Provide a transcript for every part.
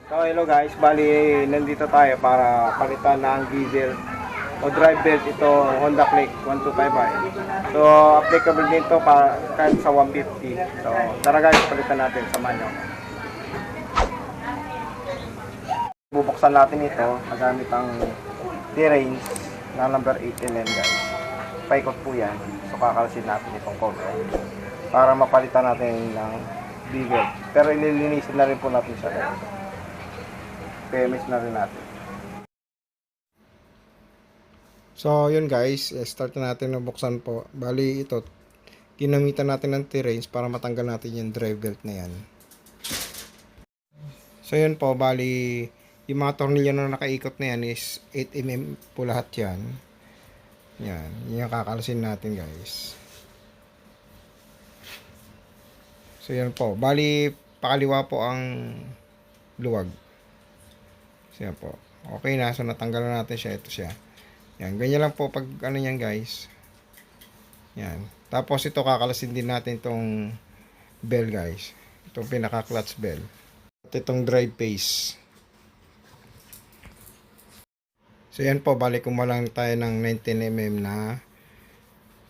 So hello guys, bali nandito tayo para palitan ng diesel o drive belt ito Honda Click 1255i. So applicable din to para kahit sa 150. So tara guys, palitan natin sa manyo. Bubuksan natin ito gamit ang T-Range na number 8mm guys. Paikot po yan. So kakalsin natin itong cover para mapalitan natin ng D-belt. Pero ililinisin na rin po natin siya guys. PMS na rin natin. So, yun guys, start na natin na buksan po. Bali ito, ginamitan natin ng T-Range para matanggal natin yung drive belt na yan. So, yun po, bali yung mga tornilyo na nakaikot na yan is 8mm po lahat yan. Yan, yung kakalsin natin guys. So, yan po, bali pakaliwa po ang luwag. So, yan po. Okay na. So, natanggal na natin siya. Ito siya. Yan. Ganyan lang po pag ano yan guys. Yan. Tapos ito kakalasin din natin itong bell guys. Itong pinaka clutch bell. At itong drive phase. So, yan po. Balik kumalang tayo ng 19mm na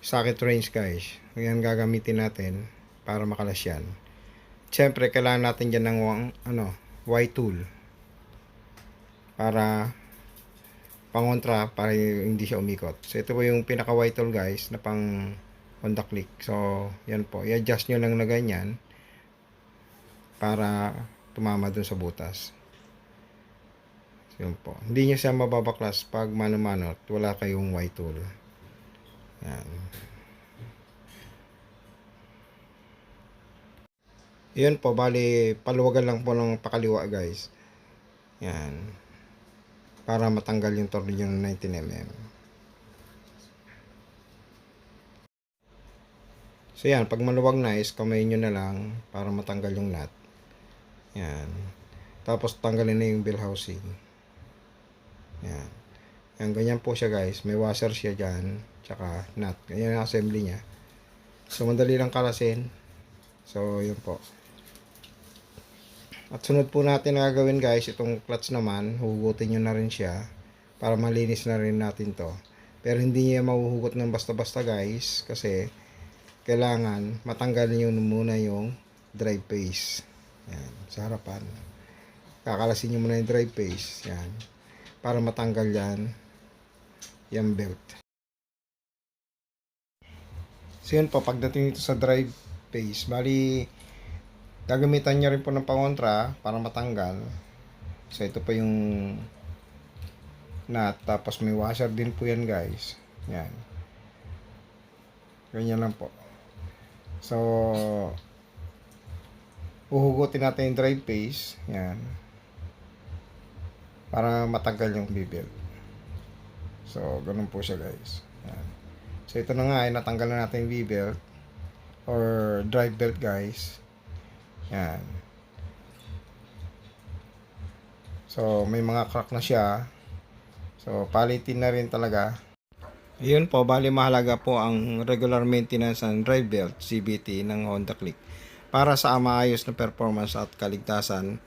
socket range guys. Yan gagamitin natin para makalas yan. Siyempre, kailangan natin dyan ng Y-tool. Para pangontra para hindi siya umikot. So ito po yung pinaka white tool guys na pang Honda Click. So yan po, i-adjust nyo lang na ganyan para tumama dun sa butas. So yun po, hindi nyo siya mababaklas pag mano-mano at wala kayong white tool. Yan. Yun po, bali paluwagan lang po ng pakaliwa guys. Yan. Para matanggal yung tornilyo ng 19mm. So yan, pag maluwag na is kamay nyo na lang para matanggal yung nut. Yan. Tapos tanggalin na yung bell housing. Yan. Yan, ganyan po siya guys. May washer siya dyan. Tsaka nut. Ganyan ang assembly niya. So madali lang kalasin. So yun po. At sunod po natin na gagawin guys, itong clutch naman, hugutin nyo na rin siya para malinis na rin natin to. Pero hindi niya mahuhugot ng basta-basta guys, kasi kailangan matanggal nyo muna yung drive phase. Yan, sa harapan. Kakalasin nyo muna yung drive phase. Yan, para matanggal yan, yung belt. So yun po, pagdating dito sa drive phase, bali gagamitan niya rin po ng pangontra para matanggal. So ito po yung nut, tapos may washer din po yan guys. Yan, ganyan lang po. So uhugutin natin yung drive phase. Yan, para matanggal yung bibel. So ganun po siya guys. Yan. So ito na nga ay natanggal na natin yung bibel or drive belt guys. Yan. So may mga crack na siya. So palitin na rin talaga. Ayun po, bali mahalaga po ang regular maintenance ng drive belt CVT ng Honda Click para sa maayos na performance at kaligtasan.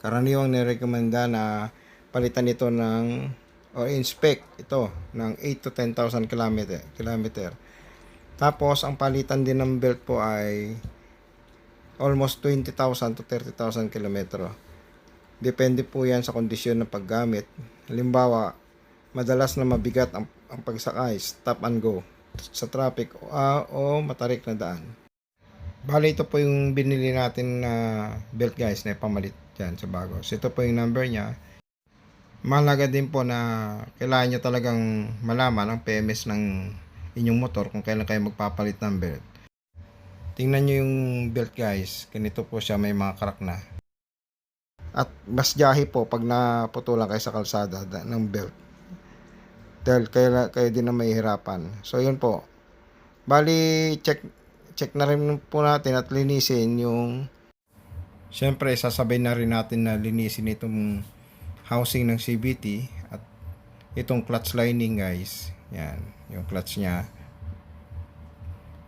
Karaniwang nirekomenda na palitan ito ng o inspect ito ng 8 to 10,000 kilometer. Tapos ang palitan din ng belt po ay almost 20,000 to 30,000 kilometro. Depende po yan sa kondisyon ng paggamit. Halimbawa, madalas na mabigat ang pagsakay, stop and go sa traffic o matarik na daan. Bali, ito po yung binili natin na belt guys na ipamalit dyan sa bago. So ito po yung number niya. Mahalaga din po na kailangan nyo talagang malaman ang PMS ng inyong motor kung kailan kayo magpapalit ng belt. Tingnan nyo yung belt guys. Ganito po siya, may mga crack na. At mas jahi po pag naputulan kayo sa kalsada ng belt. Dahil kayo din na mahihirapan. So yun po. Bali, check na rin po natin at linisin yung... Siyempre, sasabay na rin natin na linisin itong housing ng CVT at itong clutch lining guys. Yan, yung clutch nya.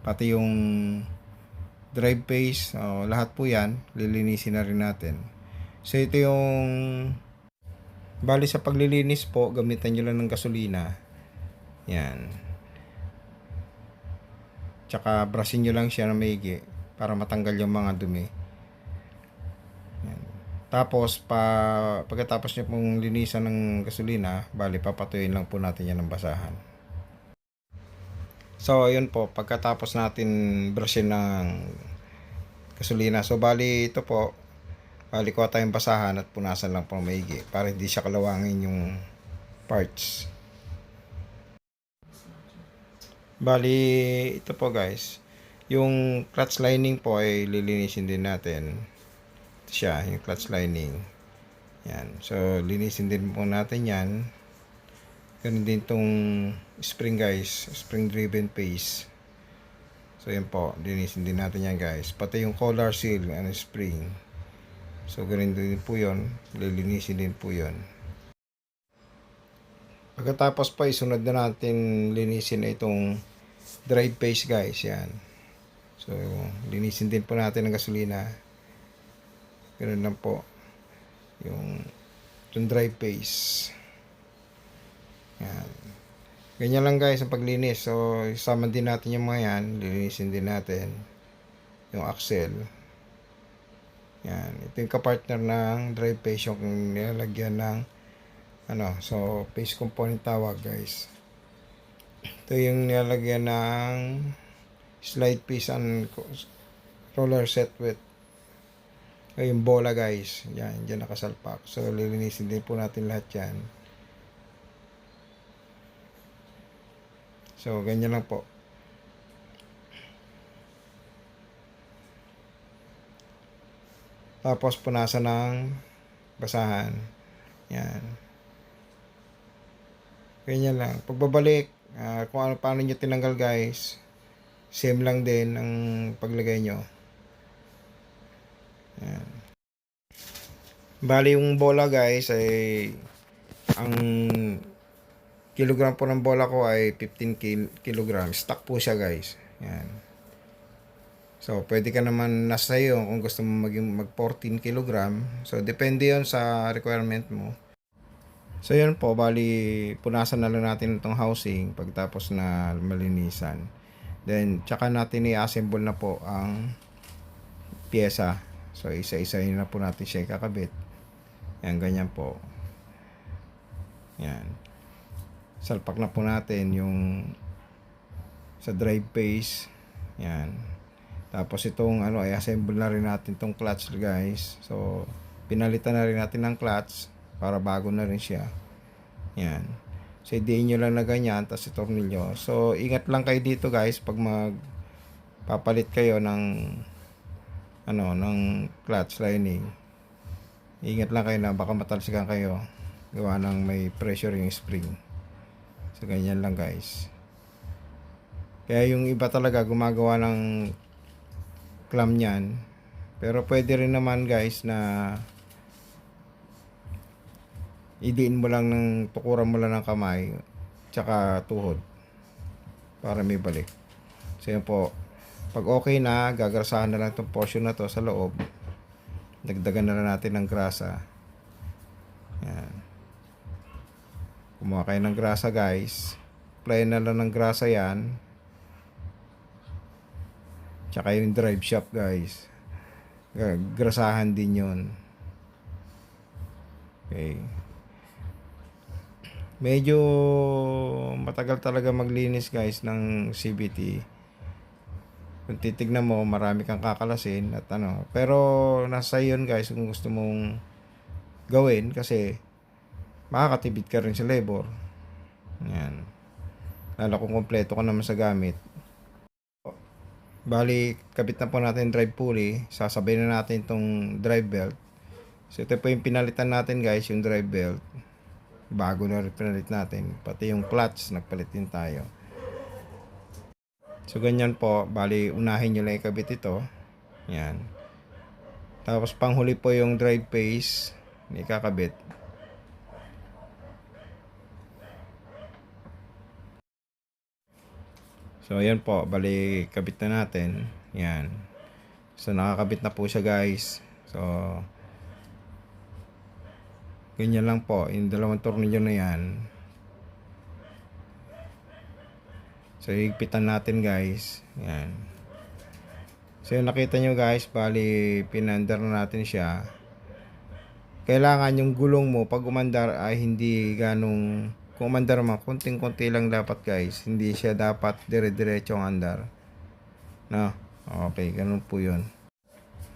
Pati yung drive phase, lahat po yan lilinisin na rin natin. So ito yung bali sa paglilinis po, gamitan nyo lang ng gasolina. Yan. Tsaka brusin nyo lang siya na maigi para matanggal yung mga dumi. Yan. Tapos pagkatapos nyo pong linisan ng gasolina, bali papatuyuin lang po natin yan ng basahan. So ayun po, pagkatapos natin brusin ng gasolina, so bali ito po, bali kuha tayong basahan at punasan lang po maigi para hindi siya kalawangin yung parts. Bali ito po guys, yung clutch lining po ay lilinisin din natin. Ito siya, yung clutch lining. Yan. So linisin din po natin yan. Ganun din tong spring guys, spring driven pace. So yan po, linisin din natin yan guys. Pati yung collar seal and spring. So ganun din po yun, lilinisin din po yun. Pagkatapos pa isunod na natin linisin na itong drive pace guys, yan. So linisin din po natin ng gasolina. Ganun lang po yung drive pace. Yan. Ganyan lang guys ang paglinis. So isama din natin yung mga yan, linisin din natin yung axle. Yan, ito yung kapartner ng drive pace, yung nilalagyan ng so pace component tawag guys. Ito yung nilalagyan ng slide piece and roller set with yung bola guys. Yan, dyan nakasalpak. So lilinisin din po natin lahat yan. So ganyan lang po. Tapos punasan ng basahan. Yan. Ganyan lang. Pagbabalik, kung paano nyo tinanggal guys, same lang din ang paglagay nyo. Yan. Bali yung bola guys ay ang kilogram po ng bola ko ay 15 kilogram. Stock po siya guys. Yan. So pwede ka naman nasa iyo kung gusto mo mag 14 kilogram. So depende yon sa requirement mo. So yun po, bali punasan na lang natin itong housing pagtapos na malinisan. Then tsaka natin i-assemble na po ang pyesa. So isa-isahin na po natin siya ikakabit. Yan, ganyan po. Yan. Salpak na po natin yung sa drive pace. Yan. Tapos itong i-assemble na rin natin itong clutch guys. So pinalitan na rin natin ng clutch para bago na rin siya. Yan. So idiin nyo lang na ganyan, tapos itornilyo. So ingat lang kayo dito guys pag magpapalit kayo ng ng clutch lining. Ingat lang kayo na baka matalsikan kayo gawa ng may pressure yung spring. So ganyan lang guys. Kaya yung iba talaga gumagawa ng clamp niyan. Pero pwede rin naman guys na idiin mo lang tukuran mo lang ng kamay tsaka tuhod para may balik. So yun po, pag okay na, gagrasahan na lang itong portion na to sa loob. Dagdagan na lang natin ng grasa. Yan. Kumuha kayo ng grasa guys, apply na lang ng grasa yan, tsaka yung drive shaft guys, grasahan din yun. Okay. Medyo matagal talaga maglinis guys ng CVT. Kung titignan mo, marami kang kakalasin at pero nasa yun guys kung gusto mong gawin kasi makakatipid ka rin sa labor. Yan. Lalo kung kompleto ka naman sa gamit. Bali, kabit na po natin drive pulley. Sasabay na natin itong drive belt. So ito po yung pinalitan natin guys, yung drive belt. Bago na rin pinalit natin. Pati yung clutch, nagpalit din tayo. So ganyan po, bali unahin nyo lang ikabit ito. Yan. Tapos panghuli po yung drive pace, ikakabit. So yan po, bali kabit na natin. Yan. So nakakabit na po siya guys. So Ganyan lang po, yung dalawang tornilyo na yan. So higpitan natin guys. Yan. So yung nakita nyo guys, bali pinandar na natin siya. Kailangan yung gulong mo pag umandar ay hindi ganong, kung umandar mo, konting-konti lang dapat guys. Hindi siya dapat dire-diretso ang andar. No? Okay, ganun po yun.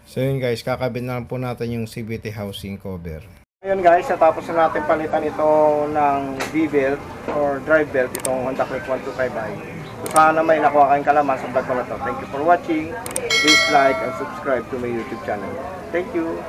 So yun guys, kakabit na lang po natin yung CVT housing cover. Ayun guys, natapos na natin palitan ito ng V-belt or drive belt, itong Honda Click 125i. So sana may nakuha kayong kalaman sa vlog ko na to. Thank you for watching. Please like and subscribe to my YouTube channel. Thank you.